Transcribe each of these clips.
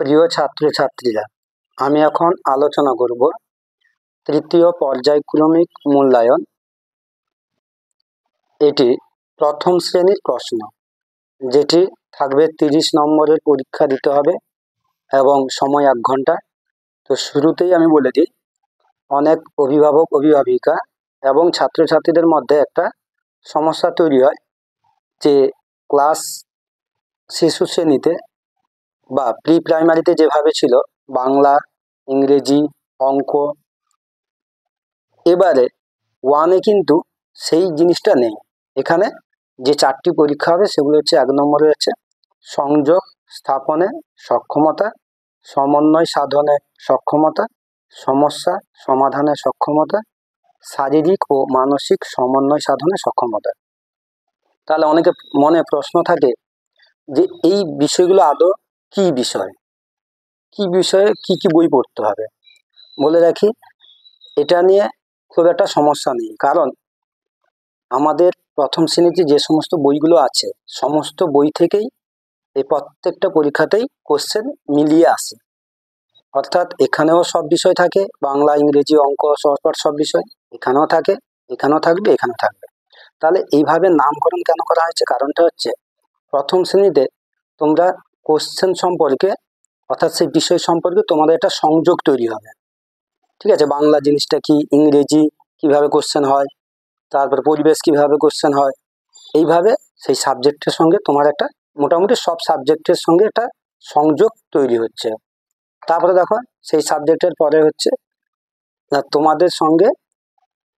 প্রিয় ছাত্রছাত্রীরা, আমি এখন আলোচনা করব তৃতীয় পর্যায়ক্রমিক মূল্যায়ন। এটি প্রথম শ্রেণীর প্রশ্ন, যেটি থাকবে 30 নম্বরের পরীক্ষা দিতে হবে এবং সময় 1 ঘন্টা। তো শুরুতেই আমি বলে দিই, অনেক অভিভাবক অভিভাবিকা এবং ছাত্রছাত্রীদের মধ্যে একটা সমস্যা তৈরি হয় যে ক্লাস শিশু শ্রেণীতে বা প্রি প্রাইমারিতে যেভাবে ছিল বাংলা, ইংরেজি, অঙ্ক, এবারে 1-এ কিন্তু সেই জিনিসটা নেই। এখানে যে 4টি পরীক্ষা হবে সেগুলো হচ্ছে 1 নম্বরে হচ্ছে সংযোগ স্থাপনে সক্ষমতা, সমন্বয় সাধনে সক্ষমতা, সমস্যা সমাধানে সক্ষমতা, শারীরিক ও মানসিক সমন্বয় সাধনে সক্ষমতা। তাহলে অনেকে মনে প্রশ্ন থাকে যে এই বিষয়গুলো আদৌ কি বিষয়, কি বিষয়ে কি কি বই পড়তে হবে। বলে রাখি, এটা নিয়ে খুব একটা সমস্যা নেই, কারণ আমাদের প্রথম শ্রেণীতে যে সমস্ত বইগুলো আছে সমস্ত বই থেকেই এই প্রত্যেকটা পরীক্ষাতেই কোশ্চেন মিলিয়ে আসে। অর্থাৎ এখানেও সব বিষয় থাকে, বাংলা, ইংরেজি, অঙ্ক, সহপাঠ সব বিষয় এখানেও থাকে, এখানেও থাকবে, এখানেও থাকবে। তাহলে এইভাবে নামকরণ কেন করা হয়েছে? কারণটা হচ্ছে প্রথম শ্রেণীতে তোমরা কোশ্চেন সম্পর্কে, অর্থাৎ সেই বিষয় সম্পর্কে তোমাদের একটা সংযোগ তৈরি হবে। ঠিক আছে, বাংলা জিনিসটা কি, ইংরেজি কিভাবে কোশ্চেন হয়, তারপর পরিবেশ কিভাবে কোশ্চেন হয়, এইভাবে সেই সাবজেক্টের সঙ্গে তোমার একটা মোটামুটি সব সাবজেক্টের সঙ্গে একটা সংযোগ তৈরি হচ্ছে। তারপরে দেখো, সেই সাবজেক্টের পরে হচ্ছে তোমাদের সঙ্গে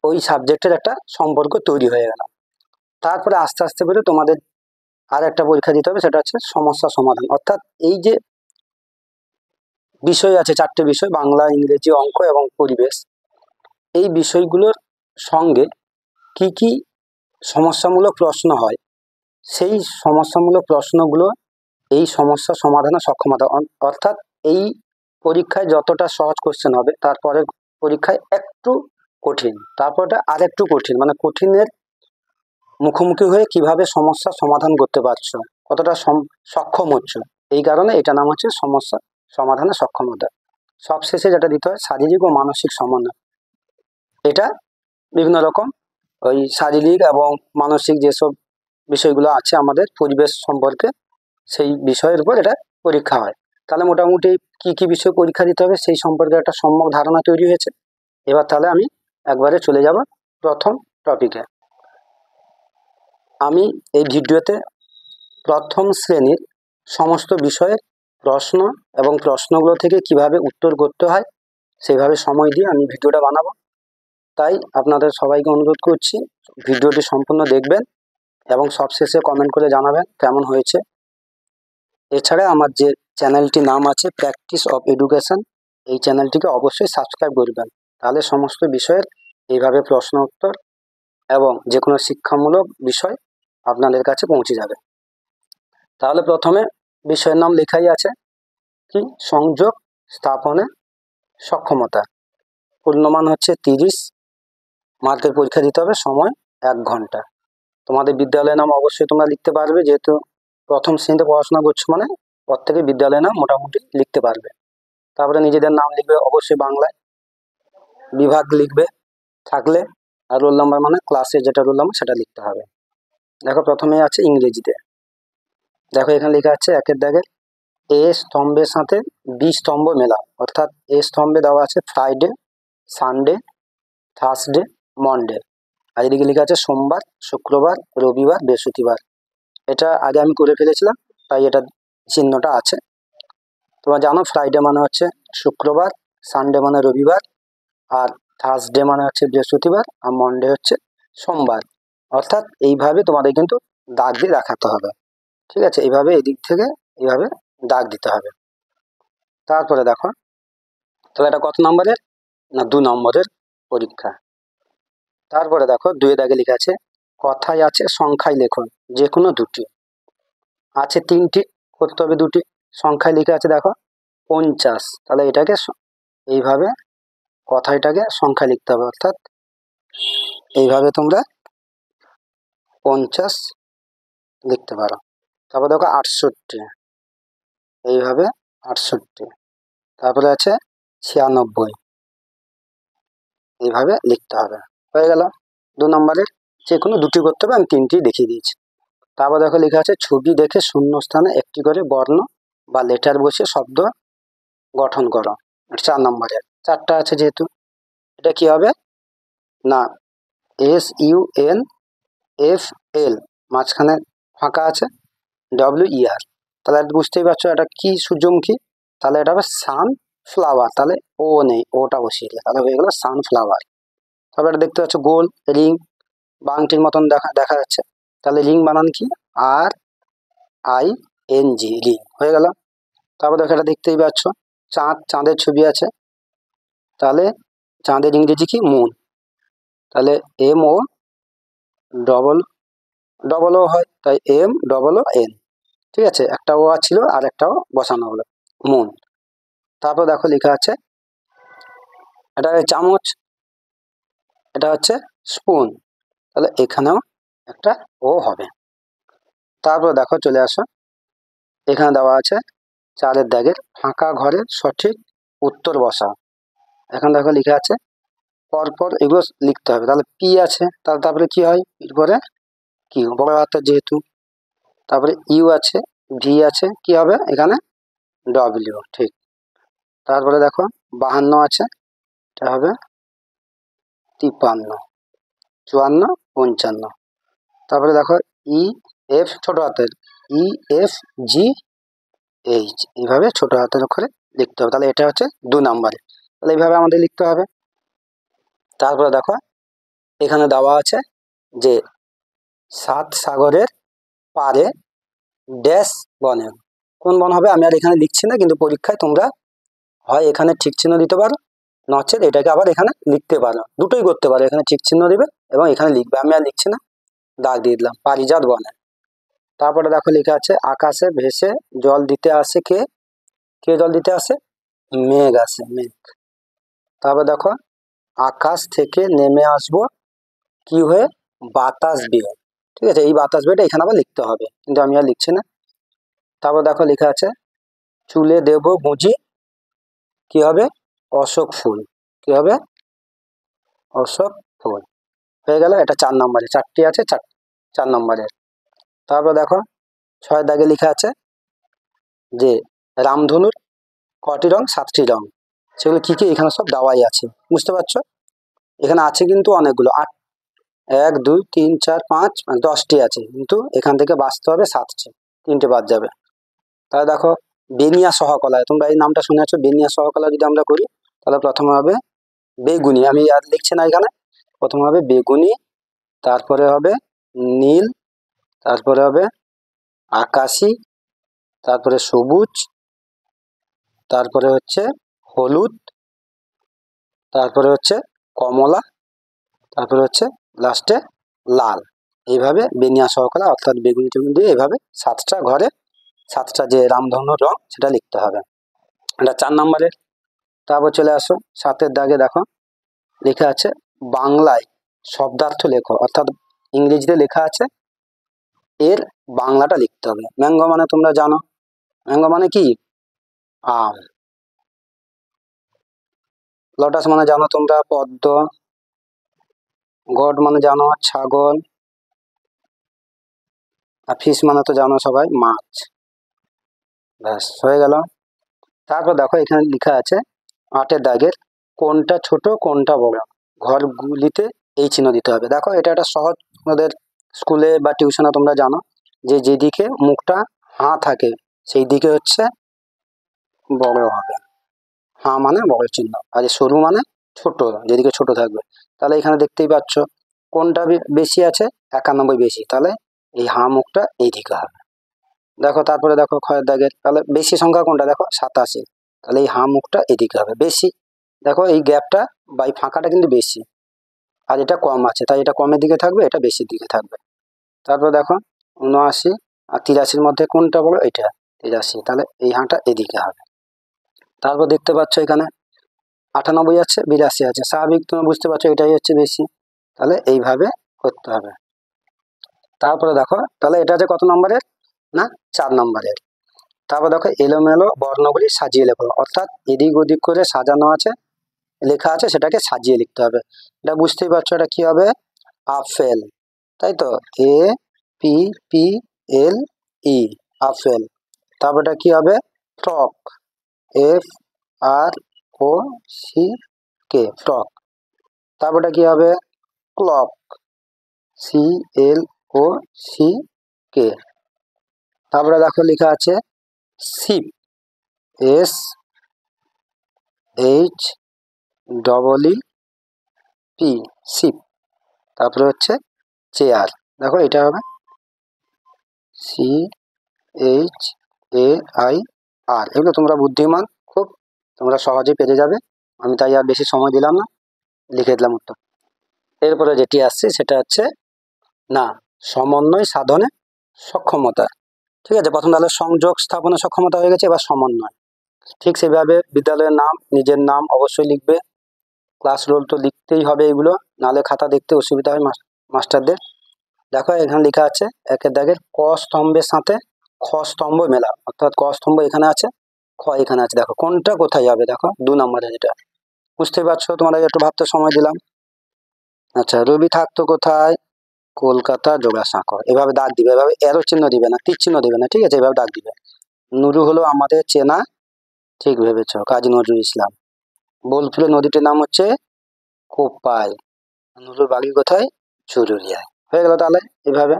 ওই সাবজেক্টের একটা সম্পর্ক তৈরি হয়ে গেল। তারপরে আস্তে আস্তে করে তোমাদের আর একটা পরীক্ষা দিতে হবে, সেটা হচ্ছে সমস্যা সমাধান। অর্থাৎ এই যে বিষয় আছে 4টে বিষয়, বাংলা, ইংরেজি, অঙ্ক এবং পরিবেশ, এই বিষয়গুলোর সঙ্গে কি কি সমস্যামূলক প্রশ্ন হয়, সেই সমস্যামূলক প্রশ্নগুলো এই সমস্যা সমাধানের সক্ষমতা। অর্থাৎ এই পরীক্ষায় যতটা সহজ কোশ্চেন হবে, তারপরে পরীক্ষায় একটু কঠিন, তারপরটা আর একটু কঠিন, মানে কঠিনের মুখোমুখি হয়ে কিভাবে সমস্যা সমাধান করতে পারছো, কতটা সক্ষম হচ্ছ, এই কারণে এটা নাম হচ্ছে সমস্যা সমাধানের সক্ষমতা। সবশেষে যেটা দিতে হয় শারীরিক ও মানসিক সমন্বয়। এটা বিভিন্ন রকম ওই শারীরিক এবং মানসিক যেসব বিষয়গুলো আছে আমাদের পরিবেশ সম্পর্কে, সেই বিষয়ের উপর এটা পরীক্ষা হয়। তাহলে মোটামুটি কি কি বিষয় পরীক্ষা দিতে হবে সেই সম্পর্কে একটা সম্যক ধারণা তৈরি হয়েছে। এবার তাহলে আমি একবারে চলে যাব প্রথম টপিকে। আমি এই ভিডিওতে প্রথম শ্রেণীর সমস্ত বিষয়ের প্রশ্ন এবং প্রশ্নগুলো থেকে কিভাবে উত্তর করতে হয় সেইভাবে সময় দিয়ে আমি ভিডিওটা বানাবো। তাই আপনাদের সবাইকে অনুরোধ করছি ভিডিওটি সম্পূর্ণ দেখবেন এবং সবশেষে কমেন্ট করে জানাবেন কেমন হয়েছে। এছাড়া আমার যে চ্যানেলটির নাম আছে প্র্যাকটিস অফ এডুকেশন, এই চ্যানেলটিকে অবশ্যই সাবস্ক্রাইব করবেন। তাহলে সমস্ত বিষয়ের এইভাবে প্রশ্ন উত্তর এবং যে কোনো শিক্ষামূলক বিষয় আপনাদের কাছে পৌঁছে যাবে। তাহলে প্রথমে বিষয়ের নাম লেখাই আছে কি, সংযোগ স্থাপনে সক্ষমতা। পূর্ণমান হচ্ছে 30 মার্কের পরীক্ষা দিতে হবে, সময় 1 ঘন্টা। তোমাদের বিদ্যালয়ের নাম অবশ্যই তোমরা লিখতে পারবে, যেহেতু প্রথম শ্রেণীতে পড়াশোনা করছো মানে প্রত্যেকে বিদ্যালয়ের নাম মোটামুটি লিখতে পারবে। তারপরে নিজেদের নাম লিখবে অবশ্যই বাংলায়, বিভাগ লিখবে থাকলে, আর রোল নাম্বার মানে ক্লাসে যেটা রোল নাম্বার সেটা লিখতে হবে। দেখো প্রথমে আছে ইংরেজিতে, দেখো এখানে লেখা আছে 1-এর দাগে এ স্তম্ভের সাথে বি স্তম্ভ মেলা। অর্থাৎ এ স্তম্ভে দেওয়া আছে ফ্রাইডে, সানডে, থার্সডে, মন্ডে, আর এদিকে লেখা আছে সোমবার, শুক্রবার, রবিবার, বৃহস্পতিবার। এটা আগে আমি করে ফেলেছিলাম তাই এটা চিহ্নটা আছে। তোমরা জানো ফ্রাইডে মানে হচ্ছে শুক্রবার, সানডে মানে রবিবার, আর থার্সডে মানে হচ্ছে বৃহস্পতিবার, আর মন্ডে হচ্ছে সোমবার। অর্থাৎ এইভাবে তোমাদের কিন্তু দাগ দিয়ে দেখাতে হবে। ঠিক আছে, এইভাবে এদিক থেকে এইভাবে দাগ দিতে হবে। তারপরে দেখো, তাহলে এটা কত নম্বরের? না 2 নম্বরের পরীক্ষা। তারপরে দেখো 2-এর দাগে লেখা আছে কথায় আছে সংখ্যায় লেখো যে কোনো দুটি। আছে 3টি, করতে হবে 2টি। সংখ্যায় লেখা আছে দেখো 50, তাহলে এটাকে এইভাবে কথাটাকে সংখ্যায় লিখতে হবে। অর্থাৎ এইভাবে তোমরা 50 লিখতে পারো। তারপর দেখো 68, এইভাবে 68, তারপরে আছে 96, এইভাবে লিখতে হবে। হয়ে গেল 2 নম্বরের, যে কোনো দুটি করতে হবে, আমি 3টি দেখিয়ে দিয়েছি। তারপর দেখো লেখা আছে ছবি দেখে শূন্য স্থানে একটি করে বর্ণ বা লেটার বসিয়ে শব্দ গঠন করো। 4 নম্বরের, 4টা আছে যেহেতু, এটা কি হবে না SUNFL, মাঝখানে ফাঁকা আছে WER, তাহলে বুঝতেই পারছো এটা কি সূর্যমুখী, তাহলে এটা হবে সানফ্লাওয়ার, তাহলে ও নেই, ওটা বসিয়ে দিলে তাহলে হয়ে গেল সানফ্লাওয়ার। তবে এটা দেখতে পাচ্ছ গোল রিং বা আংটির মতন দেখা দেখা যাচ্ছে, তাহলে রিং বানান কি RING, রিং হয়ে গেল। তারপর দেখো এটা দেখতেই পাচ্ছ চাঁদ, চাঁদের ছবি আছে, তাহলে চাঁদের ইংরেজি কি মুন, তাহলে MO ডবল ডবল ও হয়, তাই MOON, ঠিক আছে, একটা ও ছিল আর একটাও বসানো হলো মুন। তারপর দেখো লেখা আছে এটা চামচ, এটা হচ্ছে স্পুন, তাহলে এখানেও একটা ও হবে। তারপর দেখো চলে আসো, এখানে দেওয়া আছে 4 দাগের ফাঁকা ঘরের সঠিক উত্তর বসাও। এখানে দেখো লেখা আছে পরপর এগুলো লিখতে হবে, তাহলে পি আছে, তারপরে কি হয় এরপরে কিউ, বড় হাতের যেহেতু, তারপরে ইউ আছে, ভি আছে, কি হবে এখানে ডব্লিউ, ঠিক। তারপরে দেখো 52 আছে, এটা হবে 53, 54, 55। তারপরে দেখো EF ছোট হাতের, EFGH, এইভাবে ছোট হাতের অক্ষরে লিখতে হবে, তাহলে এটা হচ্ছে 2 নম্বরে, তাহলে এইভাবে আমাদের লিখতে হবে। তারপরে দেখো এখানে দেওয়া আছে যে 7 সাগরের পারে ড্যাশ বনে, কোন বন হবে আমি আর এখানে লিখছি না, কিন্তু পরীক্ষায় তোমরা হয় এখানে ঠিক চিহ্ন দিতে পারো, নচেত এটাকে আবার এখানে লিখতে পারো, দুটোই করতে পারো, এখানে ঠিক চিহ্ন দিবে এবং এখানে লিখবে, আমি আর লিখছি না, দাগ দিয়ে দিলাম পারিজাত বনে। তারপরে দেখো লেখা আছে আকাশে ভেসে জল দিতে আসে কে, কে জল দিতে আসে, মেঘ আসে, মেঘ। তারপর দেখো আকাশ থেকে নেমে আসবো কি হয়ে, বাতাস বেয়ে, ঠিক আছে, এই বাতাস বেয়েটা এখানে আবার লিখতে হবে, কিন্তু আমি আর লিখছি না। তারপর দেখো লেখা আছে চুলে দেব গুঁজি, কি হবে অশোক ফুল, কি হবে অশোক ফুল। হয়ে গেল, এটা 4 নম্বরে, 4টি আছে, 4 নম্বরের। তারপর দেখো 6 দাগে লেখা আছে যে রামধনুর কটি রং, 7টি রং, সেগুলো কি কি এখানে সব দেওয়াই আছে, বুঝতে পারছো, এখানে আছে কিন্তু অনেকগুলো, 8, 1 2 3 4 5 10টি আছে, কিন্তু এখান থেকে বাঁচতে হবে 7টি, 3টে বাদ যাবে। তাহলে দেখো বেনিয়া সহকলায়, তোমরা এই নামটা শুনেছো, বেনিয়া সহকলা যদি আমরা করি তাহলে প্রথমে হবে বেগুনি, আমি আর লিখছি না এখানে, প্রথমে হবে বেগুনি, তারপরে হবে নীল, তারপরে হবে আকাশি, তারপরে সবুজ, তারপরে হচ্ছে হলুদ, তারপরে হচ্ছে কমলা, তারপরে হচ্ছে লাস্টে লাল, এইভাবে বেনিয়া সহকারে অর্থাৎ বেগুনি টেগুনি দিয়ে এইভাবে 7টা ঘরে 7টা যে রামধনুর রং সেটা লিখতে হবে, এটা 4 নম্বরের। তারপর চলে আসো 7 দাগে, দেখো লেখা আছে বাংলায় শব্দার্থ লেখো, অর্থাৎ ইংরেজিতে লেখা আছে এর বাংলাটা লিখতে হবে। ম্যাঙ্গো মানে তোমরা জানো, ম্যাঙ্গো মানে কি আম, লটাস মানে জানো তোমরা পদ্ম, গড মানে জানো ছাগল, আর ফিশ মানে তো জানো সবাই মাছ, ব্যাস হয়ে গেল। তারপর দেখো এখানে লেখা আছে 8 দাগের কোনটা ছোট কোনটা বড়, ঘরগুলিতে এই চিহ্ন দিতে হবে। দেখো এটা একটা সহজ, আমাদের স্কুলে বা টিউশনে তোমরা জানো যে যেদিকে মুখটা হাঁ থাকে সেই দিকে হচ্ছে বড় হবে, হাঁ মানে বড় চিহ্ন, আর এই সরু মানে ছোট, যেদিকে ছোট থাকবে। তাহলে এখানে দেখতেই পাচ্ছ কোনটা বেশি আছে, 91 বেশি, তাহলে এই হাঁ মুখটা এইদিকে হবে। দেখো তারপরে দেখো ক্ষয়ের দাগের, তাহলে বেশি সংখ্যা কোনটা, দেখো 87, তাহলে এই হাঁ মুখটা এদিকে হবে বেশি, দেখো এই গ্যাপটা বা এই ফাঁকাটা কিন্তু বেশি, আর এটা কম আছে, তাই এটা কমের দিকে থাকবে, এটা বেশির দিকে থাকবে। তারপর দেখো 79 আর 83-র মধ্যে কোনটা বড়, এটা 83, তাহলে এই হাঁটা এদিকে হবে। তারপর দেখতে পাচ্ছ এখানে 98 আছে, 82 আছে, স্বাভাবিক তুমি বুঝতে পারছো এটাই হচ্ছে বেশি, তাহলে এইভাবে করতে হবে। তারপরে দেখো তাহলে এটা হচ্ছে কত নম্বরের না 4 নম্বরের। তারপর দেখো এলোমেলো বর্ণগুলি সাজিয়ে লেখো, অর্থাৎ এদিক ওদিক করে সাজানো আছে, লেখা আছে, সেটাকে সাজিয়ে লিখতে হবে। এটা বুঝতেই পারছো এটা কি হবে, আপেল, তাই তো, A P P L E, apple. তারপর এটা কি হবে, frock, F R O C K, frock. তারপর এটা কি হবে, clock, C L O C K. তারপরে দেখো লেখা আছে ship, S H double E P, ship. তারপরে হচ্ছে চেয়ার, দেখো এটা হবে C H A I R. এগুলো তোমরা বুদ্ধিমান খুব, তোমরা সহজেই পেরে যাবে, আমি তাই আর বেশি সময় দিলাম না, লিখে দিলাম উত্তর। এরপরে যেটি আসছে সেটা হচ্ছে না, সমন্বয় সাধনে সক্ষমতা। ঠিক আছে, প্রথম তাহলে সংযোগ স্থাপনের সক্ষমতা হয়ে গেছে, এবার সমন্বয়। ঠিক সেভাবে বিদ্যালয়ের নাম, নিজের নাম অবশ্যই লিখবে, ক্লাস রোল তো লিখতেই হবে এগুলো, নাহলে খাতা দেখতে অসুবিধা হয় মাস্টারদের। দেখো এখানে লেখা আছে একের দাগের ক স্তম্ভের সাথে খ স্তম্ভ মেলা, অর্থাৎ ক স্তম্ভ এখানে আছে, খ এখানে আছে, দেখো কোনটা কোথায় যাবে, দেখো 2 নম্বরে যেটা, বুঝতেই পারছো, তোমরা একটু ভাবতে সময় দিলাম। আচ্ছা, রবি থাকতো কোথায়, কলকাতা জোড়াসাঁকো, এভাবে দাগ দিবে, এভাবে এরো চিহ্ন দিবে না, তীর চিহ্ন দিবে না, ঠিক আছে, এভাবে দাগ দিবে। নুরু হলো আমাদের চেনা, ঠিক ভেবেছ, কাজী নজরুল ইসলাম। বোলপুরে নদীটির নাম হচ্ছে কোপাই, নুরুর বাড়ি কোথায়, চুরুলিয়ায়। হয়ে গেল তাহলে এভাবে।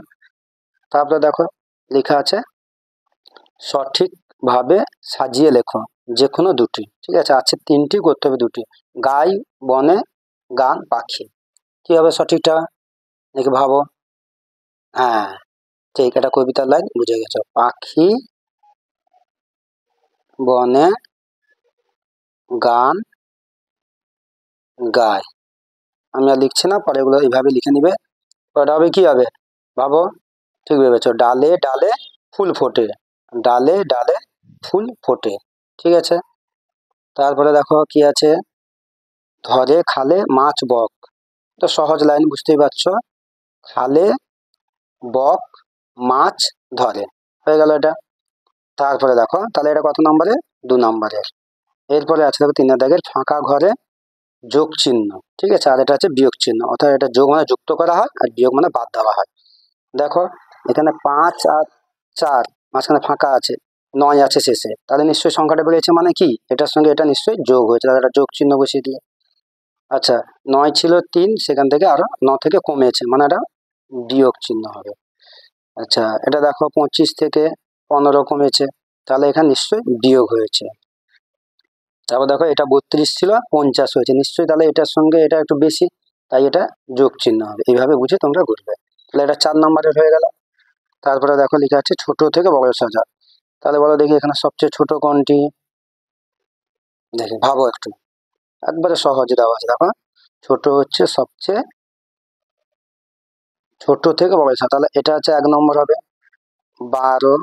তারপরে দেখো লেখা আছে সঠিকভাবে সাজিয়ে লেখো যে কোনো দুটি, ঠিক আছে, আছে 3টি, করতে হবে 2টি, গাই, বনে, গান, পাখি। কি হবে সঠিকটা, দেখি ভাবো। হ্যাঁ ঠিক, এটা কবিতার লাইন, বুঝে গেছো, পাখি বনে গান গায়। আমি আর লিখছি না, পরে এগুলো এইভাবে লিখে নিবে। পরে হবে কি হবে, ভাবো, ঠিক ভেবেছো, ডালে ডালে ফুল ফোটে, ডালে ডালে ফুল ফোটে, ঠিক আছে। তারপরে দেখো কি আছে, ধরে খালে মাছ বক, তো সহজ লাইন, বুঝতেই পারছো, খালে বক মাছ ধরে, হয়ে গেল এটা। তারপরে দেখো তাহলে এটা কত নম্বরে, 2 নম্বরের। এরপরে আছে দেখো 3 দাগের ফাঁকা ঘরে যোগ চিহ্ন, ঠিক আছে, আর এটা হচ্ছে বিয়োগ চিহ্ন, অর্থাৎ এটা যোগ মানে যুক্ত করা হয়, আর বিয়োগ মানে বাদ দেওয়া হয়। দেখো এখানে 5 আর 4, মাঝখানে ফাঁকা আছে, 9 আছে শেষে, তাহলে নিশ্চয়ই সংখ্যাটা বেড়েছে, মানে কি এটার সঙ্গে এটা নিশ্চয়ই যোগ হয়েছে, তাহলে এটা যোগ চিহ্ন বসিয়ে দিয়ে। আচ্ছা, 9 ছিল 3, সেখান থেকে আরো 9 থেকে কমেছে, মানে এটা বিয়োগ চিহ্ন হবে। আচ্ছা, এটা দেখো 25 থেকে 15 কমেছে, তাহলে এখানে নিশ্চয়ই বিয়োগ হয়েছে। তারপর দেখো এটা 32 ছিল 50 হয়েছে, নিশ্চয়ই তাহলে এটার সঙ্গে এটা একটু বেশি, তাই এটা যোগ চিহ্ন হবে, এইভাবে বুঝে তোমরা করবে। তাহলে এটা 4 নম্বরের হয়ে গেল। তারপরে দেখো লেখা আছে ছোট থেকে বড় সাজা, তাহলে বলো দেখি এখানে সবচেয়ে ছোট কোনটি, দেখি ভাবো একটু, একবারে সহজে দেওয়া আছে, দেখো ছোট হচ্ছে সবচেয়ে ছোট থেকে বড় সাজা, তাহলে এটা হচ্ছে 1 নম্বর হবে, 12।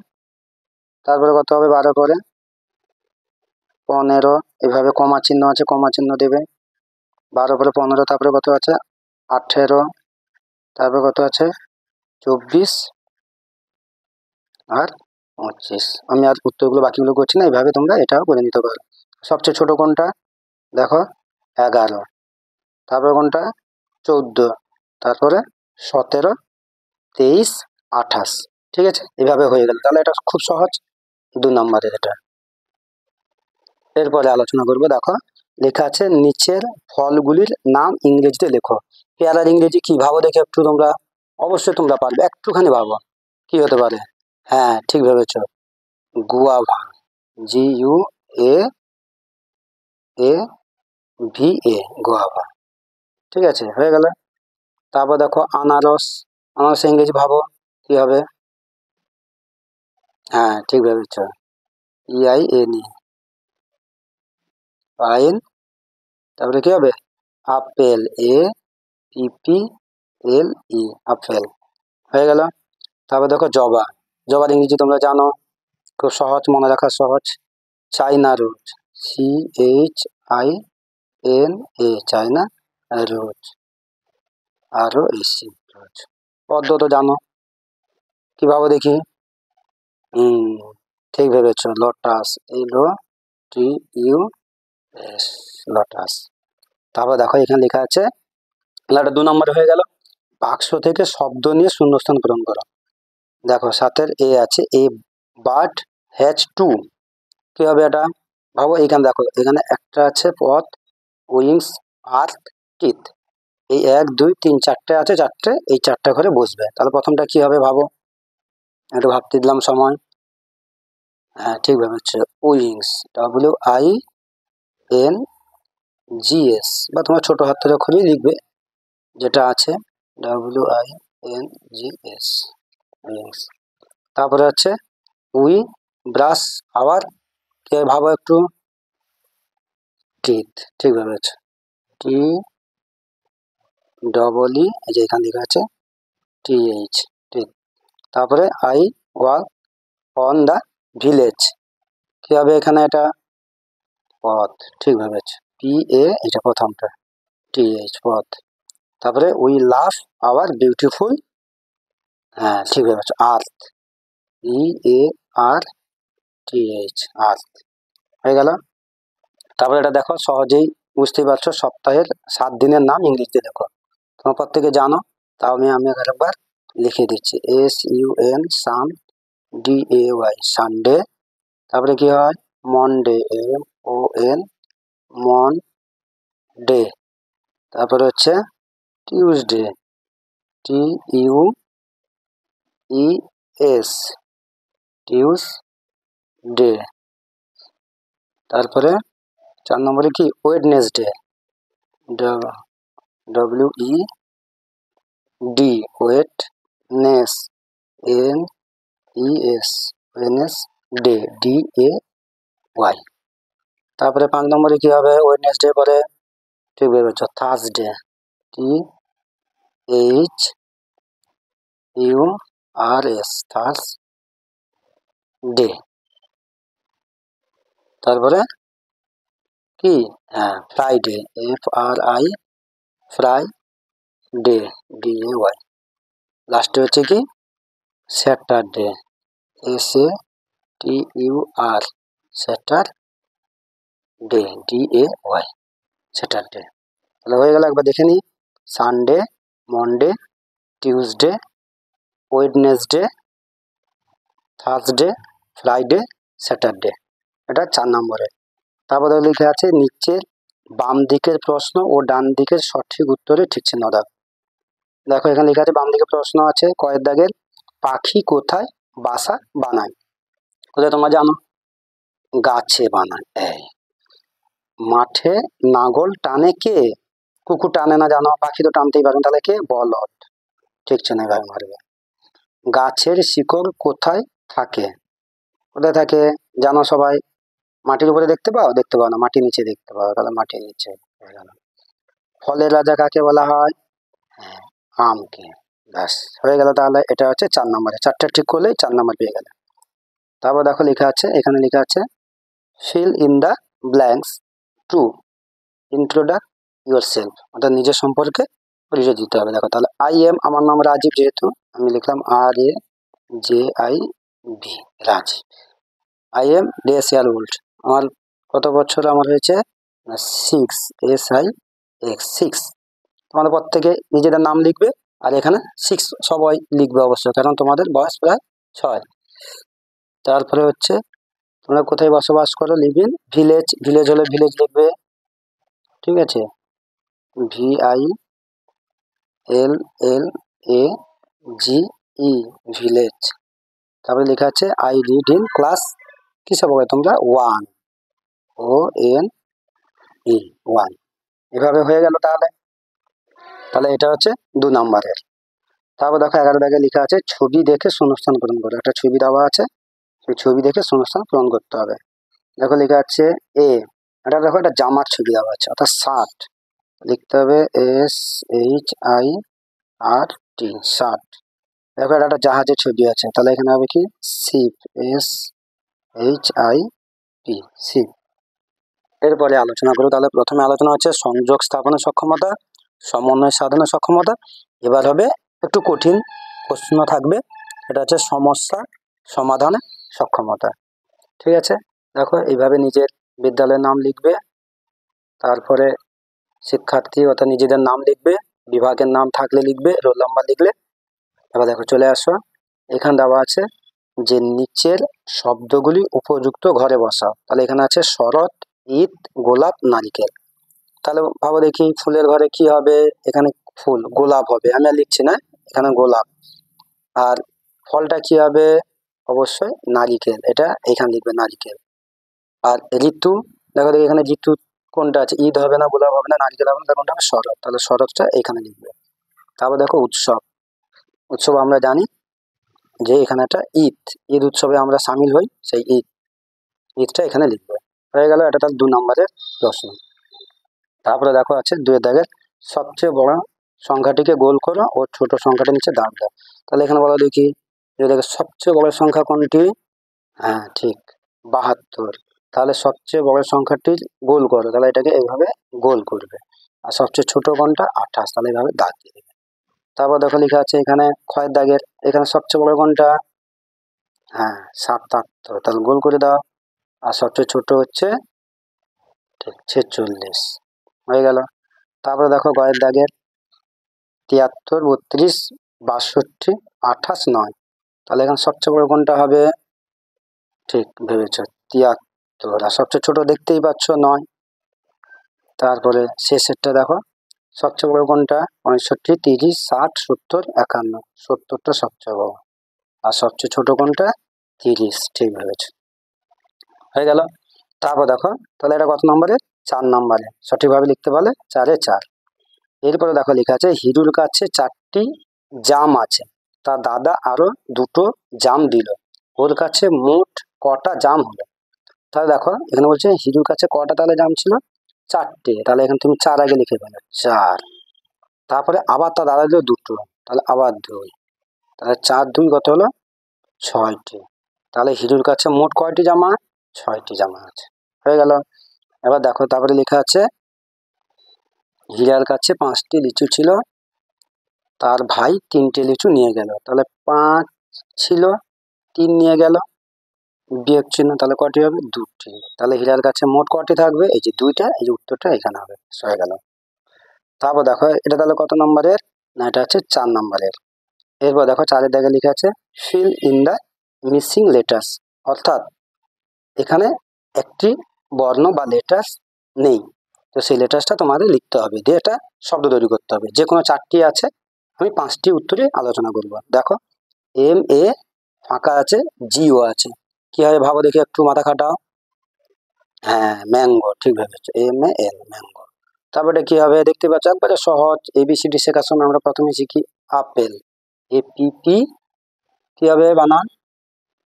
তারপরে কত হবে, 12 করে 15, এভাবে কমা চিহ্ন আছে, কমা চিহ্ন দেবে, 12 পরে 15, তারপরে কত আছে 18, তারপরে কত আছে 24 আর 25। আমি আর উত্তরগুলো বাকিগুলো করছি না, এইভাবে তোমরা এটাও করে নিতে পারো। সবচেয়ে ছোট কোনটা, দেখো 11, তারপরে কোনটা 14, তারপরে 17, 23, 28, ঠিক আছে, এভাবে হয়ে গেল, তাহলে এটা খুব সহজ, 2 নম্বরের এটা। এরপরে আলোচনা করবো, দেখো লেখা আছে নিচের ফলগুলির নাম ইংরেজিতে লেখো। পেয়ারার ইংরেজি কি, ভাবো দেখে একটু তোমরা, অবশ্যই তোমরা পারবে, একটুখানি ভাবো কি হতে পারে। হ্যাঁ ঠিক ভেবেছো, গুয়াভা, GUA VA, গুয়াভা, ঠিক আছে, হয়ে গেল। তারপর দেখো আনারস, আনারস ইংরেজি ভাবো কি হবে, হ্যাঁ ঠিক ভেবেছো, EINE, পাইন। তারপরে কি হবে, আপেল, APPLE, আপেল, হয়ে গেল। তারপর দেখো জবা, জবার ইংরেজি তোমরা জানো, খুব সহজ, মনে রাখা সহজ, চাইনা রোজ, CHINA, চাইনা রোজ, ROS, রোজ। পদ্ম তো জানো, কি ভাবো দেখি, হুম ঠিক ভেবেছ, লোটাস, LOTUS, লোটাস। তারপর দেখো এখানে লেখা আছে, এটা 2 নম্বর হয়ে গেল। বাক্স থেকে শব্দ নিয়ে শূন্যস্থান পূরণ করো। দেখো সাথের এ আছে, এ বার্ড হ্যাজ টু, কি হবে এটা? ভাবো, এখানে দেখো, এখানে একটা আছে পথ, উইংস, আর্থ, টিথ। এই 1 2 3 4টে আছে, 4টে, এই 4টে করে বসবে। তাহলে প্রথমটা কি হবে ভাবো, একটু ভাবতে দিলাম সময়। হ্যাঁ, ঠিক ভেবেছে, উইংস, WINGS, বা তোমার ছোট হাত থেকে খুবই লিখবে, যেটা আছে WINGS, উইংস। তারপরে হচ্ছে উই ব্রাশ আওয়ার, কে ভাবো একটু, টিথ, ঠিক ভেবেছে, TEE, এই যে এখানে লেখা আছে TH, টিথ। তারপরে I walk on the village, কি হবে এখানে? এটা পথ, ঠিক ভেবেছে, PA, এটা প্রথমটা, TH, পথ। তারপরে উই লাভ আওয়ার বিউটিফুল, হ্যাঁ ঠিক ভেবেছে, আর্থ, EARTH, আর্থ, হয়ে গেল। তারপরে এটা দেখো, সহজেই বুঝতেই পারছো, সপ্তাহের 7 দিনের নাম ইংরেজিতে লেখো। তোমরা প্রত্যেকে জানো, তাও আমি একবার লিখে দিচ্ছি, SUN, সান, DAY, সানডে। তারপরে কি হয়? মনডে, MON, মন ডে। তারপরে হচ্ছে টিউসডে, TUES, টিউস ডে। তারপরে 4 নম্বরে কি? Wednesday, WED, ওয়েটনেস, NES, Wednesday, DAY। তারপরে 5 নম্বরে কি হবে? ওয়েডনেসডে পরে, ঠিক ভেবেছ, থার্সডে, THURS, থার্সডে। তারপরে কি? হ্যাঁ, ফ্রাইডে, FRI, ফ্রাইডে, DAY। লাস্টে হচ্ছে কি? Saturday, SATUR, Saturday, DAY, Saturday. তাহলে হয়ে গেল, একবার দেখে নিই। Sunday, Monday, Tuesday, Wednesday, Thursday, Friday, Saturday, এটা 4 নম্বরে। তারপরে লিখে আছে, নিচের বাম দিকের প্রশ্ন ও ডান দিকের সঠিক উত্তরে ঠিক চিহ্ন দাও। দেখো এখানে লেখা আছে, বাম দিকে প্রশ্ন আছে কয়ের দাগের, পাখি কোথায় বাসা বানায়? কোথায় তোমরা জানো? গাছে বানায়। এই মাঠে নাঙল টানে কে? কুকুর টানে না, জানো? পাখি তো টানতেই পারে, তাহলে কে? বলদ, ঠিক চেনে ভাই মারবে। গাছের শিকড় কোথায় থাকে? কোথায় থাকে জানো সবাই? মাটির উপরে দেখতে পাও? দেখতে পাও না, মাটির নিচে দেখতে পাও, তাহলে মাটির নিচে হয়ে গেল। ফলের রাজা কাকে বলা হয়? হ্যাঁ, আমকে। ব্যাস হয়ে গেল। তাহলে এটা হচ্ছে 4 নম্বরে, 4টে ঠিক করলেই 4 নম্বর পেয়ে গেলে। তারপর দেখো লেখা আছে, এখানে লেখা আছে, fill in the blanks to introduce yourself, অর্থাৎ নিজের সম্পর্কে পরিচয় দিতে হবে। দেখো তাহলে আই এম, আমার নাম রাজীব, যেহেতু আমি লিখলাম RAJIB, রাজীব। আই এম ডেস ইয়ার ওল্ড, আমার কত বছর আমার হয়েছে? 6, SIX। তোমাদের প্রত্যেকে নিজেদের নাম লিখবে, আর এখানে 6 সবাই লিখবে অবশ্যই, কারণ তোমাদের বয়স প্রায় 6। তারপরে হচ্ছে তোমরা কোথায় বসবাস করো, লিভ ইন ভিলেজ, ভিলেজ হলে ভিলেজ লিখবে, ঠিক আছে, VILLAGE, ভিলেজ। তারপরে লেখা আছে, আই রিড ইন ক্লাস, কিসে পড়ো তোমরা? 1, ONE, 1। এভাবে হয়ে গেল। তাহলে তাহলে এটা হচ্ছে 2 নম্বরের। তারপর দেখো 11 দাগে লেখা আছে, ছবি দেখে শূন্যস্থান পূরণ করো। একটা ছবি দেওয়া আছে, সেই ছবি দেখে শূন্যস্থান পূরণ করতে হবে। দেখো লেখা আছে এ, এটা দেখো, এটা জামার ছবি দেওয়া আছে, অর্থাৎ শার্ট, লিখতে হবে SHIRT, শার্ট। দেখো এটা একটা জাহাজের ছবি আছে, তাহলে এখানে হবে কি? Ship, SHIP, ship. এরপরে আলোচনা করবো। তাহলে প্রথমে আলোচনা হচ্ছে সংযোগ স্থাপনের সক্ষমতা, সমন্বয় সাধনের সক্ষমতা। এবার হবে একটু কঠিন প্রশ্ন থাকবে, এটা হচ্ছে সমস্যা সমাধানের সক্ষমতা। ঠিক আছে, দেখো এইভাবে নিজের বিদ্যালয়ের নাম লিখবে, তারপরে শিক্ষার্থী অর্থাৎ নিজেদের নাম লিখবে, বিভাগের নাম থাকলে লিখবে, রোল নাম্বার লিখলে। এবার দেখো চলে আসো, এখানে দেওয়া আছে যে নিচের শব্দগুলি উপযুক্ত ঘরে বসাও। তাহলে এখানে আছে শরৎ, ঈদ, গোলাপ, নারিকেল। তাহলে ভাবো দেখি ফুলের ঘরে কি হবে, এখানে ফুল গোলাপ হবে, আমি আর লিখছি না, এখানে গোলাপ। আর ফলটা কি হবে, অবশ্যই নারিকেল, এটা এখানে লিখবে নারিকেল। আর ঋতু, দেখো দেখি এখানে ঋতু কোনটা আছে, ঈদ হবে না, গোলাপ হবে না, নারিকেল হবে না, কোনটা হবে, শরৎ, তাহলে শরৎটা এখানে লিখবে। তারপর দেখো উৎসব, উৎসব আমরা জানি যে এখানে একটা ঈদ, ঈদ উৎসবে আমরা সামিল হই, সেই ঈদটা এখানে লিখবে। হয়ে গেল, এটা তার 2 নম্বরের প্রশ্ন। তারপরে দেখো আছে 2 দাগের সবচেয়ে বড় সংখ্যাটিকে গোল করো ও ছোট সংখ্যাটির নিচে দাগ দাও। তাহলে এখানে বলো দেখি, দেখো সবচেয়ে বড় সংখ্যা কোনটি, হ্যাঁ ঠিক 72। তাহলে সবচেয়ে বড় সংখ্যাটি গোল করো, তাহলে এটাকে এইভাবে গোল করবে। আর সবচেয়ে ছোট কোনটা, 28, তাহলে এইভাবে দাগ দিয়ে দেবে। তারপর দেখো লেখা আছে এখানে 6 দাগের, এখানে সবচেয়ে বড় কোনটা, হ্যাঁ 77, তাহলে গোল করে দাও। আর সবচেয়ে ছোট হচ্ছে ঠিক 46, হয়ে গেল। তারপরে দেখো গয়ের দাগের 73, 32, 62, 28, 9, তাহলে এখানে সবচেয়ে বড় কোনটা হবে, ঠিক ভেবেছ 73, আর সবচেয়ে ছোট দেখতেই পাচ্ছ 9। তারপরে শেষেরটা দেখো সবচেয়ে বড় কোনটা, 65, 30, 60, 70, 51, 70টা সবচেয়ে বড়, আর সবচেয়ে ছোট কোনটা, 30, ঠিক ভেবেছ, হয়ে গেল। তারপর দেখো তাহলে এটা কত নম্বরে, 4 নম্বরে, সঠিকভাবে লিখতে পারলে 4-এ 4। এরপরে দেখো লেখা আছে হিরুর কাছে 4টি জাম আছে, তার দাদা আরো 2টো জাম দিল, ওর কাছে মোট কটা জাম হলো। তাহলে দেখো এখানে বলছে হিরুর কাছে কটা তাহলে জাম ছিল, 4টে, তাহলে এখানে তুমি 4 আগে লিখে ফেলো 4। তারপরে আবার তার দাদা দিল 2টো, তাহলে আবার 2, তাহলে 4 2 কত হলো, 6টি। তাহলে হিরুর কাছে মোট কয়টি জামা, 6টি জামা আছে, হয়ে গেল। এবার দেখো তারপরে লেখা আছে হীরার কাছে 5টি লিচু ছিল, তার ভাই 3টে লিচু নিয়ে গেল, তাহলে 5 ছিল, 3 নিয়ে গেল, বিয়োগ চিহ্ন, তাহলে কটি হবে, 2টি। তাহলে হীরার কাছে মোট কটি থাকবে, এই যে 2টা, এই যে উত্তরটা এখানে হবে, হয়ে গেল। তারপর দেখো এটা তাহলে কত নম্বরের, না এটা হচ্ছে 4 নম্বরের। এরপর দেখো 4-এর দাগে লিখে আছে fill in the missing letters, অর্থাৎ এখানে একটি বর্ণ বা লেটার্স নেই, তো সেই লেটার্সটা তোমাদের লিখতে হবে, দিয়ে এটা শব্দ তৈরি করতে হবে। যে কোনো 4টি আছে, আমি 5টি উত্তরে আলোচনা করব। দেখো এম এ ফাঁকা আছে, জিও আছে, কি হবে ভাবো দেখি, একটু মাথা খাটাও, হ্যাঁ ম্যাঙ্গো, ঠিক ভেবেছো, এম এ এন, ম্যাঙ্গো। তারপরে কি হবে দেখতে পাচ্ছ, একবারে সহজ, এবিসিডি শেখার সময় আমরা প্রথমে শিখি আপেল, APP, কি হবে বানান,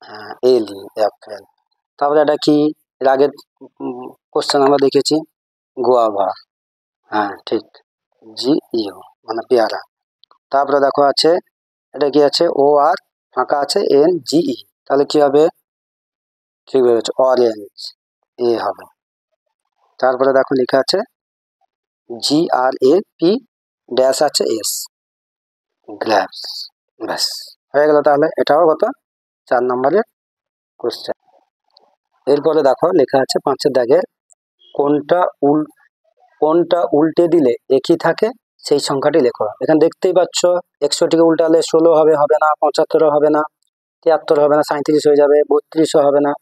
হ্যাঁ এলি, অ্যাপেল। তারপরে এটা কি, এর আগের কোশ্চেন আমরা দেখেছি গোয়াভা, হ্যাঁ ঠিক, GEO মানে পেয়ারা। তারপরে দেখো আছে এটা কি আছে, OR ফাঁকা আছে NGE, তাহলে কি হবে, ঠিক ভেবেছো অরেঞ্জ, এ হবে। তারপরে দেখো লেখা আছে GRAP ড্যাশ আছে S, গ্র্যাপস, ব্যাস হয়ে গেল। তাহলে এটাও কত, 4 নম্বরের কোশ্চেন। এরপরে দেখো লেখা আছে 5-এর দাগে কোনটা কোনটা উল্টে দিলে একই থাকে সেই সংখ্যাটি লেখো। এখানে দেখতেই পাচ্ছ 61টিকে উল্টালে 16 হবে, হবে না, 75 হবে না, 73 হবে না, 37 হয়ে যাবে, 32 হবে না,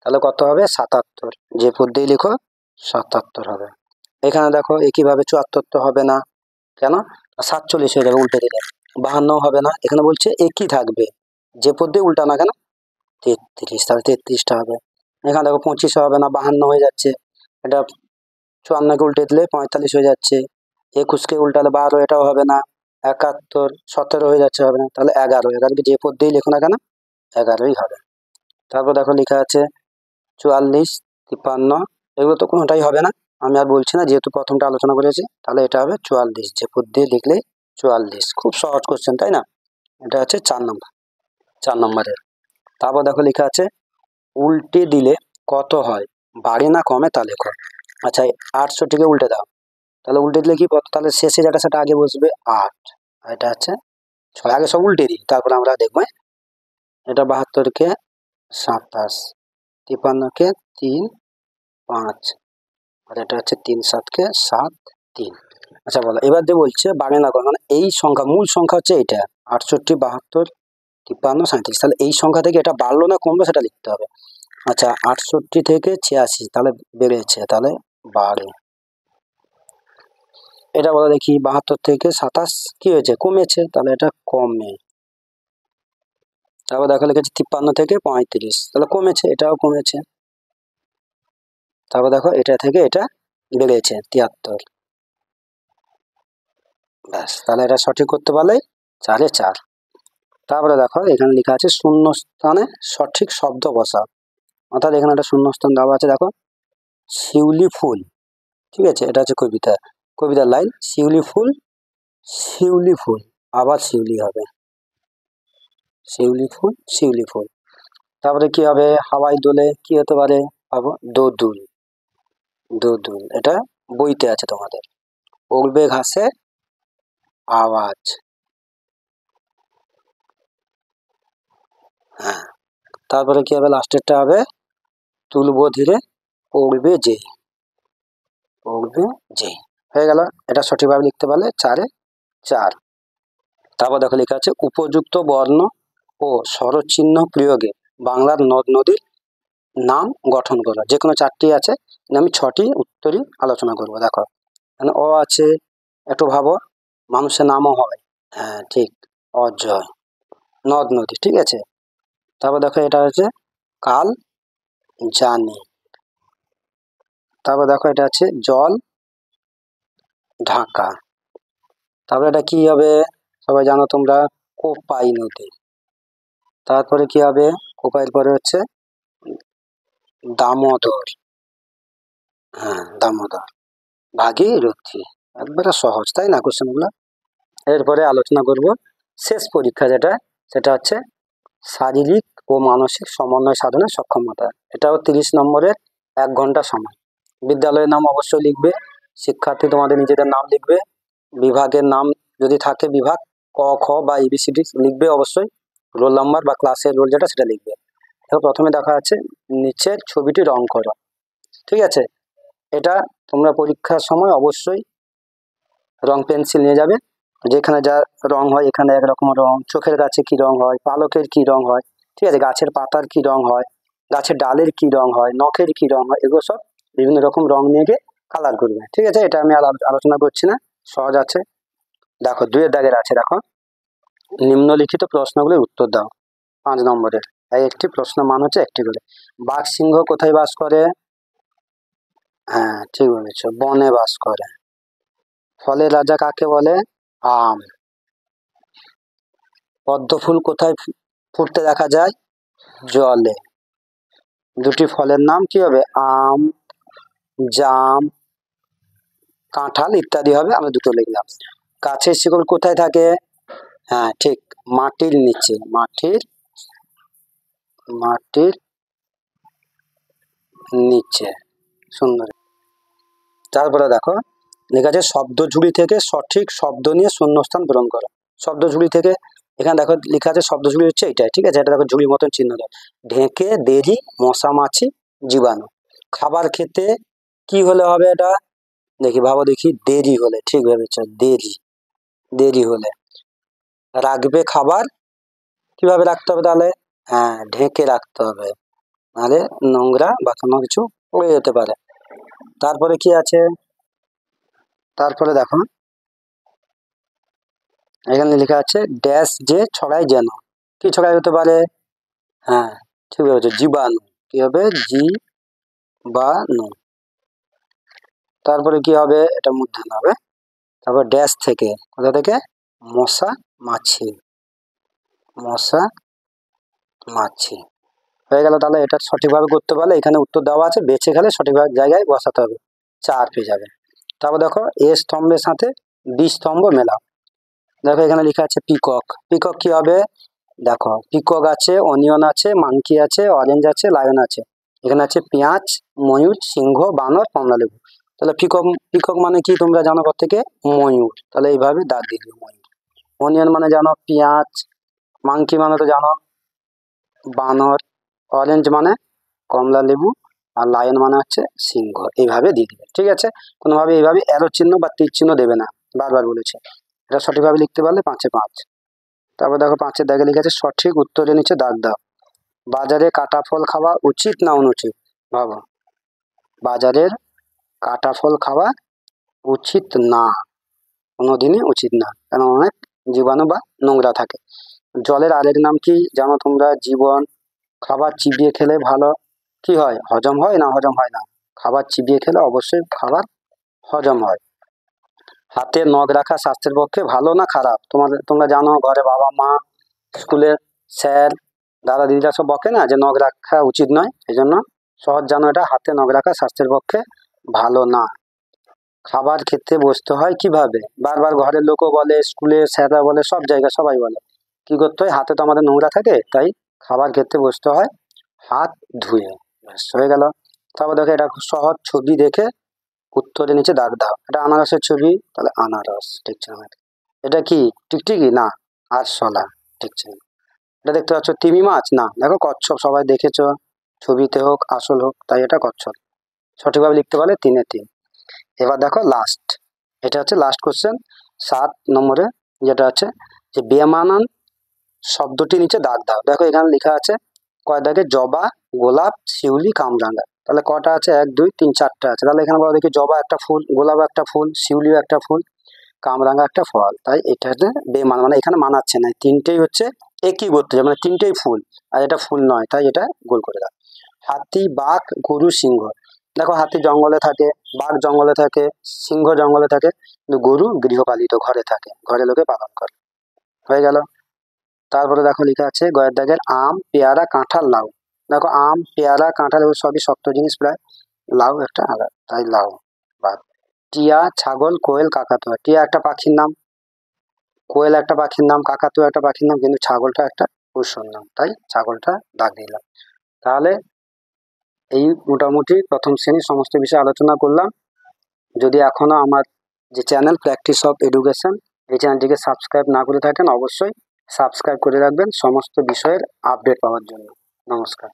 তাহলে কত হবে, 77, যে পদ্ধতি লিখো 77 হবে। এখানে দেখো একইভাবে 74 তো হবে না, কেন, 47 হয়ে যাবে উল্টে দিলে, 52 হবে না, এখানে বলছে একই থাকবে, যে পদ্ধতি উল্টা না কেন, 33, তাহলে 33টা হবে। এখানে দেখো 25 হবে না, 52 হয়ে যাচ্ছে, এটা 54কে উল্টে দিলে 45 হয়ে যাচ্ছে, 21কে উল্টালে 12, এটাও হবে না, 71, 17 হয়ে যাচ্ছে, হবে না, তাহলে 11, এখানে যে পদ্ধতি লেখো না কেন 11ই হবে। তারপর দেখো লেখা আছে 44, 53, এগুলো তো কোনোটাই হবে না, আমি আর বলছি না, যেহেতু প্রথমটা আলোচনা করেছি, তাহলে এটা হবে 44, যে পদ্ধতি লিখলে 44, খুব সহজ কোশ্চেন তাই না। এটা হচ্ছে 4 নম্বরের। তারপর দেখো লেখা আছে উল্টে দিলে কত হয়, বাড়ে না কমে তা লেখো। আচ্ছা 68টিকে উল্টে দাও, তাহলে উল্টে দিলে কি, তাহলে শেষে যেটা সেটা আগে বসবে 8, আর এটা হচ্ছে 6, আগে সব উল্টে দিই তারপর আমরা দেখবো। এটা 72কে 27, 53 কে 3 5, আর এটা হচ্ছে 3 7 কে 7 3। আচ্ছা বলো, এবার দিয়ে বলছে বাগের নাগর, মানে এই সংখ্যা, মূল সংখ্যা হচ্ছে এটা 68 72 53 37। তাহলে এই সংখ্যা থেকে এটা বাড়লো না কমলো সেটা লিখতে হবে। আচ্ছা 68 থেকে 86, তাহলে বেড়েছে, তাহলে বাড়ে। এটা বলো দেখি 72 থেকে 27 কি হয়েছে, কমেছে, তাহলে এটা কমে। তারপর দেখো লিখেছে 53 থেকে 35, তাহলে কমেছে, এটাও কমেছে। তারপর দেখো এটা থেকে এটা বেড়েছে 73। ব্যাস, তাহলে এটা সঠিক করতে পারলেই 4-এ 4। তারপরে দেখো এখানে লেখা আছে শূন্য স্থানে সঠিক শব্দ বসাও। অর্থাৎ এখানে একটা শূন্য স্থান দেওয়া আছে, দেখো শিউলি ফুল, ঠিক আছে, এটা হচ্ছে কবিতার লাইন, শিউলি ফুল শিউলি ফুল, আবার শিউলি হবে, শিউলি ফুল শিউলি ফুল। তারপরে কি হবে, হাওয়ায় দোলে কি হতে পারে, ভাবো, দোদুল, দোদুল, এটা বইতে আছে তোমাদের। উড়বে ঘাসে আওয়াজ, হ্যাঁ। তারপরে কি হবে, লাস্টেরটা হবে তুলবো ধীরে উড়বে যে, উড়বে যে, হয়ে গেল। এটা সঠিকভাবে লিখতে পারলে 4-এ 4। তারপর দেখো লেখা আছে উপযুক্ত বর্ণ ও স্বরচিহ্ন প্রয়োগে বাংলার নদ নদীর নাম গঠন করো। যে কোনো 4টি আছে, আমি 6টি উত্তরই আলোচনা করব। দেখো এখানে অ আছে, একটু ভাবো, মানুষের নামও হয়, হ্যাঁ ঠিক, অজয়, নদ নদী, ঠিক আছে। তারপর দেখো এটা হচ্ছে কাল জানি। তারপর দেখো এটা আছে জল ঢাকা। তারপরে এটা কি হবে, সবাই জানো তোমরা, কোপাই নদী। তারপরে কি হবে, কোপাইয়ের পরে হচ্ছে দামোদর, হ্যাঁ দামোদর, ভাগীরথী। একবারে সহজ তাই না কোশ্চেন গুলো। এরপরে আলোচনা করব শেষ পরীক্ষা যেটা, সেটা হচ্ছে শারীরিক ও মানসিক সমন্বয় সাধনের সক্ষমতা। এটাও 30 নম্বরের, 1 ঘন্টা সময়। বিদ্যালয়ের নাম অবশ্যই লিখবে, শিক্ষার্থী তোমাদের নিজেদের নাম লিখবে, বিভাগের নাম যদি থাকে বিভাগ, ক খ বা এবিসিডি লিখবে অবশ্যই, রোল নাম্বার বা ক্লাসের রোল যেটা সেটা লিখবে। তো প্রথমে দেখা যাচ্ছে নিচের ছবিটি রং করো, ঠিক আছে। এটা তোমরা পরীক্ষার সময় অবশ্যই রং পেন্সিল নিয়ে যাবে, যেখানে যা রং হয়, এখানে একরকম রং, চোখের কাছে কি রং হয়, পালকের কি রং হয়, ঠিক আছে, গাছের পাতার কি রং হয়, গাছের ডালের কি রং হয়, নখের কি রং হয়, এগুলো সব বিভিন্ন রকম রং নিয়ে গিয়ে কালার করবে, ঠিক আছে। এটা আমি আর আলোচনা করছি না, সহজ আছে। দেখো 2 এর দাগের আছে, দেখো নিম্নলিখিত প্রশ্নগুলির উত্তর দাও। 5 নম্বরের, এই একটি প্রশ্ন মান হচ্ছে 1টি করে। বাঘ সিংহ কোথায় বাস করে, হ্যাঁ ঠিক বলেছ, বনে বাস করে। ফলের রাজা কাকে বলে, আম। পদ্ম ফুল কোথায় ফুটতে দেখা যায়, জলে। 2টি ফলের নাম কি হবে, আম, জাম, কাঁঠাল ইত্যাদি হবে, আমরা 2টো লিখলাম। গাছের শিকড় কোথায় থাকে, হ্যাঁ ঠিক, মাটির নিচে, মাটির মাটির নিচে, সুন্দর। তারপরে দেখো লেখা আছে শব্দ ঝুড়ি থেকে সঠিক শব্দ নিয়ে শূন্যস্থান পূরণ করো। শব্দ ঝুড়ি থেকে, এখানে দেখো লেখা আছে শব্দ ঝুড়ি হচ্ছে এইটাই, ঠিক আছে। এটা দেখো ঝুড়ির মতন চিহ্ন দাও, ঢেকে, দেরি, মশা মাছি, জীবাণু। খাবার খেতে কি হলে হবে এটা, দেখি ভাবো দেখি, দেরি হলে, ঠিক ভেবেছ, দেরি, দেরি হলে। রাখবে খাবার, কিভাবে রাখতে হবে তাহলে, হ্যাঁ ঢেকে রাখতে হবে, নাহলে নোংরা বা কোনো কিছু পড়ে যেতে পারে। তারপরে কি আছে, তারপরে দেখো এখানে লেখা আছে ড্যাশ যে ছড়াই যেন, কি ছড়াই হতে পারে, হ্যাঁ ঠিক আছে, জীবাণু, কি হবে, জীবাণু। তারপরে কি হবে, এটা মূর্ধন্য হবে। তারপর ড্যাশ থেকে, কোথা থেকে, মশা মাছি, মশা মাছি, হয়ে গেল। তাহলে এটা সঠিকভাবে করতে পারলে, এখানে উত্তর দেওয়া আছে, বেছে গেলে সঠিকভাবে জায়গায় বসাতে হবে, 4 পেয়ে যাবে। তারপর দেখো এ স্তম্ভের সাথে বি স্তম্ভ মেলাও। দেখো এখানে লেখা আছে পিকক, পিকক কি হবে, দেখো পিকক আছে, অনিয়ন আছে, মাংকি আছে, অরেঞ্জ আছে, লায়ন আছে, এখানে আছে পেঁয়াজ, ময়ূর, সিংহ, বানর, কমলালেবু। তাহলে পিকক, পিকক মানে কি তোমরা জানো প্রত্যেকে, ময়ূর, তাহলে এইভাবে দাগ দিয়ে দিবে ময়ূর। অনিয়ন মানে জানো পেঁয়াজ, মাংকি মানে তো জানো বানর, অরেঞ্জ মানে কমলা লেবু, আর লায়ন মানে হচ্ছে সিংহ। এইভাবে দিয়ে দিবে, ঠিক আছে? কোনোভাবে এইভাবে অ্যারো চিহ্ন বা তীর চিহ্ন দেবে না, বারবার বলেছে। এটা সঠিকভাবে লিখতে পারলে 5-এ 5। তারপর দেখো 5-এর দাগে লিখেছে সঠিক উত্তরের নিচে দাগ দাও। বাজারে কাটা ফল খাওয়া উচিত না অনুচিত? ভাবো, বাজারের কাটা ফল খাওয়া উচিত না, কোনোদিনই উচিত না, কারণ অনেক জীবাণু বা নোংরা থাকে। জলের আরেক নাম কি জানো তোমরা? জীবন। খাবার চিবিয়ে খেলে ভালো কি হয়? হজম হয় না হজম হয় না? খাবার চিবিয়ে খেলে অবশ্যই খাবার হজম হয়। হাতে নখ রাখা স্বাস্থ্যের পক্ষে ভালো না খারাপ? তোমরা জানো, ঘরে বাবা মা, স্কুলে স্যার, দাদা দিদিরা সব বকে না যে নখ রাখা উচিত নয়। এই জন্য সহজ জানো এটা, হাতে নখ রাখা স্বাস্থ্যের পক্ষে ভালো না। খাবার খেতে বসতে হয় কিভাবে? বারবার ঘরের লোকও বলে, স্কুলে স্যাররা বলে, সব জায়গায় সবাই বলে। কি করতে হয়? হাতে তো আমাদের নোংরা থাকে, তাই খাবার খেতে বসতে হয় হাত ধুয়ে। ব্যাস হয়ে গেল। তারপর দেখো এটা খুব সহজ, ছবি দেখে উত্তরের নিচে দাগ দাও। এটা আনারসের ছবি, তাহলে আনারস ঠিকছে না। এটা কি টিকটিকি? না। আরশোলা ঠিকছে না। এটা দেখতে পাচ্ছ তিমি মাছ? না। দেখো কচ্ছপ, সবাই দেখেছো, ছবিতে হোক আসল হোক, তাই এটা কচ্ছপ। সঠিকভাবে লিখতে পারলে 3-এ 3। এবার দেখো লাস্ট, এটা হচ্ছে লাস্ট কোশ্চেন 7 নম্বরে, যেটা আছে যে বেমানান শব্দটি নিচে দাগ দাও। দেখো এখানে লেখা আছে কয় দাগে? জবা, গোলাপ, শিউলি, কামরাঙ্গা। তাহলে কটা আছে? 1 2 3 4টে আছে। তাহলে এখানে বলো দেখি, জবা একটা ফুল, গোলাপ একটা ফুল, শিউলিও একটা ফুল, কামরাঙ্গা একটা ফল। তাই এটা হচ্ছে বেমান, মানে এখানে মানাচ্ছে না, 3টেই হচ্ছে একই গোত্র, মানে 3টেই ফুল, আর এটা ফুল নয়, তাই এটা গোল করে দাও। হাতি, বাঘ, গরু, সিংহ। দেখো হাতি জঙ্গলে থাকে, বাঘ জঙ্গলে থাকে, সিংহ জঙ্গলে থাকে, কিন্তু গরু গৃহপালিত, ঘরে থাকে, ঘরে লোকে পালন করে। হয়ে গেল। তারপরে দেখো লেখা আছে গয়ের দাগের আম, পেয়ারা, কাঁঠাল, লাউ। দেখো আম, পেয়ারা, কাঁঠাল এগুলো সবই শক্ত জিনিস প্রায়, লাউ একটা আলাদা, তাই লাউ বাদ। টিয়া, ছাগল, কোয়েল, কাকাতুয়া। টিয়া একটা পাখির নাম, কোয়েল একটা পাখির নাম, কাকাতুয়া একটা পাখির নাম, কিন্তু ছাগলটা একটা পশুর নাম, তাই ছাগলটা দাগ দিলাম। তাহলে এই মোটামুটি প্রথম শ্রেণীর সমস্ত বিষয়ে আলোচনা করলাম। যদি এখনো আমার যে চ্যানেল প্র্যাকটিস অফ এডুকেশন, এই চ্যানেলটিকে সাবস্ক্রাইব না করে থাকেন, অবশ্যই সাবস্ক্রাইব করে রাখবেন সমস্ত বিষয়ের আপডেট পাওয়ার জন্য। নমস্কার।